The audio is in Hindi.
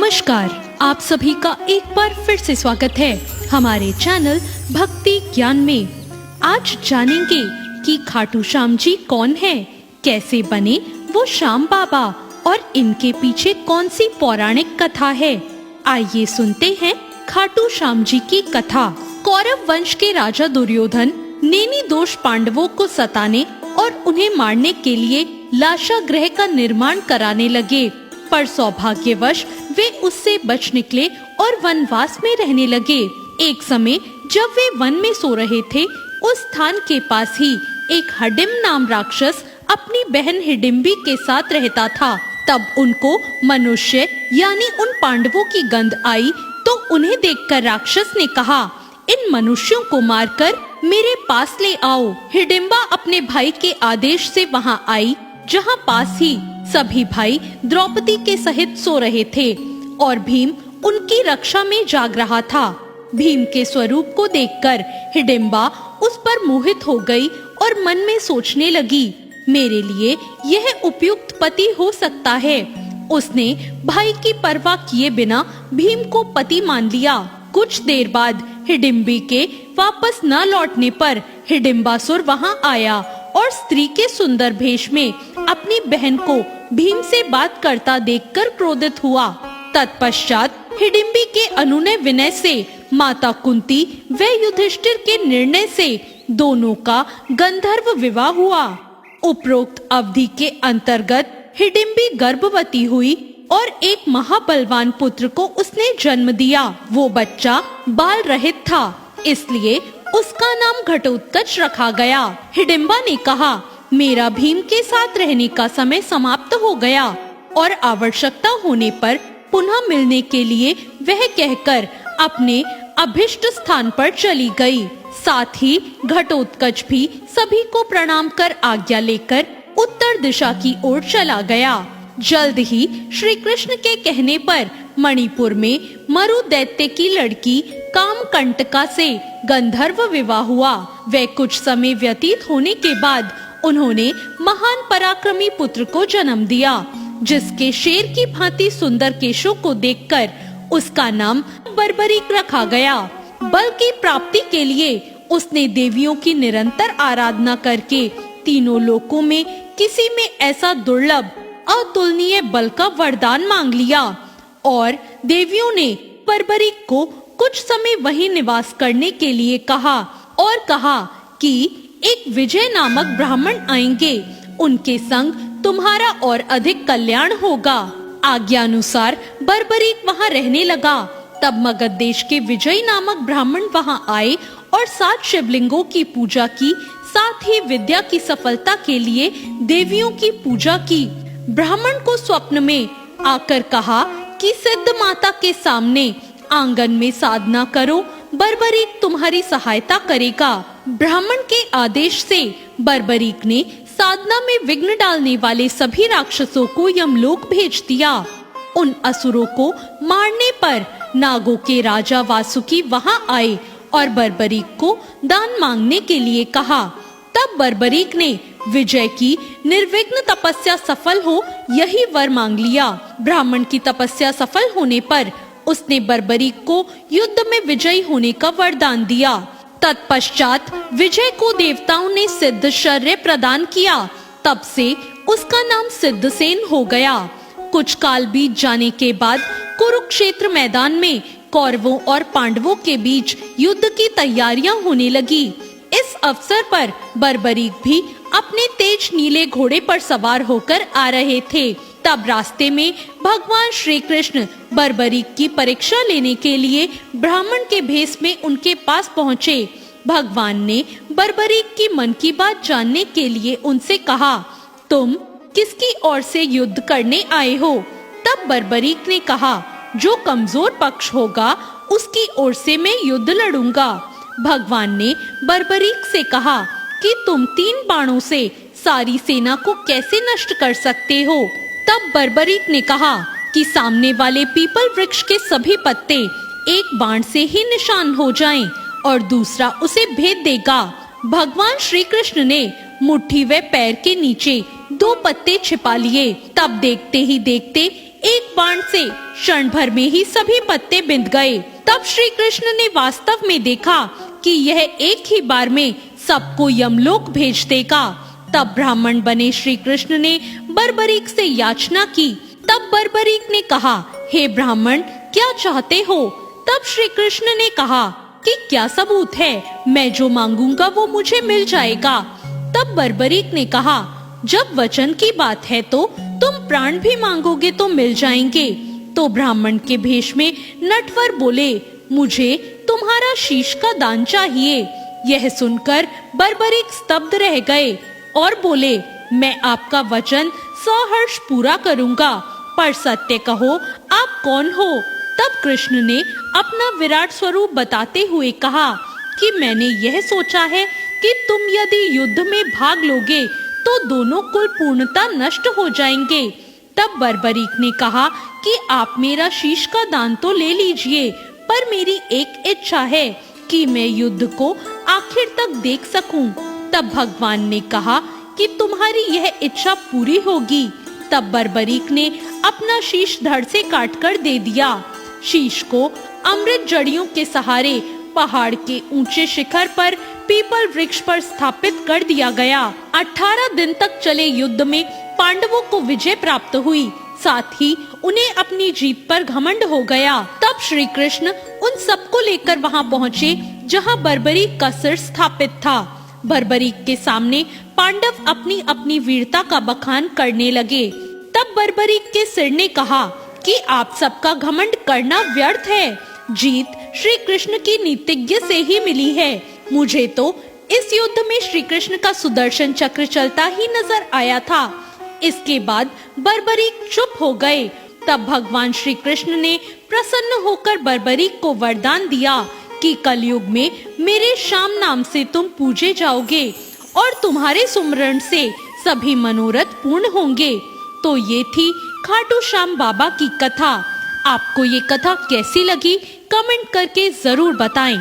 नमस्कार, आप सभी का एक बार फिर से स्वागत है हमारे चैनल भक्ति ज्ञान में। आज जानेंगे कि खाटू श्याम जी कौन है, कैसे बने वो श्याम बाबा और इनके पीछे कौन सी पौराणिक कथा है। आइए सुनते हैं खाटू श्याम जी की कथा। कौरव वंश के राजा दुर्योधन नेनी दोष पांडवों को सताने और उन्हें मारने के लिए लाशागृह का निर्माण कराने लगे, पर सौभाग्यवश वे उससे बच निकले और वनवास में रहने लगे। एक समय जब वे वन में सो रहे थे, उस स्थान के पास ही एक हडिम नाम राक्षस अपनी बहन हिडिम्बी के साथ रहता था। तब उनको मनुष्य यानी उन पांडवों की गंध आई तो उन्हें देखकर राक्षस ने कहा, इन मनुष्यों को मारकर मेरे पास ले आओ। हिडिम्बा अपने भाई के आदेश से वहां आई, जहां पास ही सभी भाई द्रौपदी के सहित सो रहे थे और भीम उनकी रक्षा में जाग रहा था। भीम के स्वरूप को देखकर हिडिम्बा उस पर मोहित हो गई और मन में सोचने लगी, मेरे लिए यह उपयुक्त पति हो सकता है। उसने भाई की परवाह किए बिना भीम को पति मान लिया। कुछ देर बाद हिडिम्बी के वापस न लौटने पर हिडिम्बासुर वहां आया और स्त्री के सुंदर भेष में अपनी बहन को भीम से बात करता देखकर क्रोधित हुआ। तत्पश्चात हिडिम्बी के अनुनय विनय से माता कुंती व युधिष्ठिर के निर्णय से दोनों का गंधर्व विवाह हुआ। उपरोक्त अवधि के अंतर्गत हिडिम्बी गर्भवती हुई और एक महाबलवान पुत्र को उसने जन्म दिया। वो बच्चा बाल रहित था, इसलिए उसका नाम घटोत्कच रखा गया। हिडिम्बा ने कहा, मेरा भीम के साथ रहने का समय समाप्त हो गया और आवश्यकता होने पर पुनः मिलने के लिए वह कहकर अपने अभिष्ट स्थान पर चली गई। साथ ही घटोत्कच भी सभी को प्रणाम कर आज्ञा लेकर उत्तर दिशा की ओर चला गया। जल्द ही श्री कृष्ण के कहने पर मणिपुर में मरु दैत्य की लड़की कामकंटका से गंधर्व विवाह हुआ। वह कुछ समय व्यतीत होने के बाद उन्होंने महान पराक्रमी पुत्र को जन्म दिया, जिसके शेर की भांति सुंदर केशों को देखकर उसका नाम बर्बरीक रखा गया। बल की प्राप्ति के लिए उसने देवियों की निरंतर आराधना करके तीनों लोकों में किसी में ऐसा दुर्लभ अतुलनीय बल का वरदान मांग लिया और देवियों ने बर्बरीक को कुछ समय वहीं निवास करने के लिए कहा और कहा कि एक विजय नामक ब्राह्मण आएंगे, उनके संग तुम्हारा और अधिक कल्याण होगा। आज्ञानुसार बर्बरीक वहां रहने लगा। तब मगध देश के विजय नामक ब्राह्मण वहां आए और 7 शिवलिंगों की पूजा की, साथ ही विद्या की सफलता के लिए देवियों की पूजा की। ब्राह्मण को स्वप्न में आकर कहा कि सिद्ध माता के सामने आंगन में साधना करो, बर्बरीक तुम्हारी सहायता करेगा। ब्राह्मण के आदेश से बर्बरीक ने साधना में विघ्न डालने वाले सभी राक्षसों को यमलोक भेज दिया। उन असुरों को मारने पर नागों के राजा वासुकी वहां आए और बर्बरीक को दान मांगने के लिए कहा। तब बर्बरीक ने विजय की निर्विघ्न तपस्या सफल हो यही वर मांग लिया। ब्राह्मण की तपस्या सफल होने पर उसने बर्बरीक को युद्ध में विजयी होने का वरदान दिया। तत्पश्चात विजय को देवताओं ने सिद्ध शौर्य प्रदान किया। तब से उसका नाम सिद्धसेन हो गया। कुछ काल बीत जाने के बाद कुरुक्षेत्र मैदान में कौरवों और पांडवों के बीच युद्ध की तैयारियां होने लगी। इस अवसर पर बर्बरीक भी अपने तेज नीले घोड़े पर सवार होकर आ रहे थे। तब रास्ते में भगवान श्री कृष्ण बर्बरीक की परीक्षा लेने के लिए ब्राह्मण के भेष में उनके पास पहुँचे। भगवान ने बर्बरीक की मन की बात जानने के लिए उनसे कहा, तुम किसकी ओर से युद्ध करने आए हो? तब बर्बरीक ने कहा, जो कमजोर पक्ष होगा उसकी ओर से मैं युद्ध लड़ूंगा। भगवान ने बर्बरीक से कहा कि तुम 3 बाणों से सारी सेना को कैसे नष्ट कर सकते हो? तब बर्बरीक ने कहा कि सामने वाले पीपल वृक्ष के सभी पत्ते एक बाण से ही निशान हो जाएं और दूसरा उसे भेद देगा। भगवान श्री कृष्ण ने मुट्ठी व पैर के नीचे 2 पत्ते छिपा लिए। तब देखते ही देखते एक बाण से क्षण भर में ही सभी पत्ते बिंद गए। तब श्री कृष्ण ने वास्तव में देखा कि यह एक ही बार में सबको यमलोक भेज देगा। तब ब्राह्मण बने श्री कृष्ण ने बर्बरीक से याचना की। तब बर्बरीक ने कहा, हे ब्राह्मण, क्या चाहते हो? तब श्री कृष्ण ने कहा कि क्या सबूत है, मैं जो मांगूंगा वो मुझे मिल जाएगा। तब बर्बरीक ने कहा, जब वचन की बात है तो तुम प्राण भी मांगोगे तो मिल जाएंगे। तो ब्राह्मण के भेष में नटवर बोले, मुझे तुम्हारा शीश का दान चाहिए। यह सुनकर बर्बरीक स्तब्ध रह गए और बोले, मैं आपका वचन सहर्ष पूरा करूंगा, पर सत्य कहो, आप कौन हो? तब कृष्ण ने अपना विराट स्वरूप बताते हुए कहा कि मैंने यह सोचा है कि तुम यदि युद्ध में भाग लोगे तो दोनों कुल पूर्णता नष्ट हो जाएंगे। तब बर्बरीक ने कहा कि आप मेरा शीश का दान तो ले लीजिए, पर मेरी एक इच्छा है कि मैं युद्ध को आखिर तक देख सकूं। तब भगवान ने कहा कि तुम्हारी यह इच्छा पूरी होगी। तब बर्बरीक ने अपना शीश धड़ से काटकर दे दिया। शीश को अमृत जड़ियों के सहारे पहाड़ के ऊंचे शिखर पर पीपल वृक्ष पर स्थापित कर दिया गया। 18 दिन तक चले युद्ध में पांडवों को विजय प्राप्त हुई, साथ ही उन्हें अपनी जीत पर घमंड हो गया। तब श्री कृष्ण उन सबको लेकर वहां पहुँचे जहां बर्बरीक का सिर स्थापित था। बर्बरीक के सामने पांडव अपनी अपनी वीरता का बखान करने लगे। तब बर्बरीक के सिर ने कहा कि आप सबका घमंड करना व्यर्थ है। जीत श्री कृष्ण की नीतिज्ञ से ही मिली है। मुझे तो इस युद्ध में श्री कृष्ण का सुदर्शन चक्र चलता ही नजर आया था। इसके बाद बर्बरीक चुप हो गए। तब भगवान श्री कृष्ण ने प्रसन्न होकर बर्बरीक को वरदान दिया कि कलयुग में मेरे श्याम नाम से तुम पूजे जाओगे और तुम्हारे सुमरण से सभी मनोरथ पूर्ण होंगे। तो ये थी खाटू श्याम बाबा की कथा। आपको ये कथा कैसी लगी, कमेंट करके जरूर बताएं।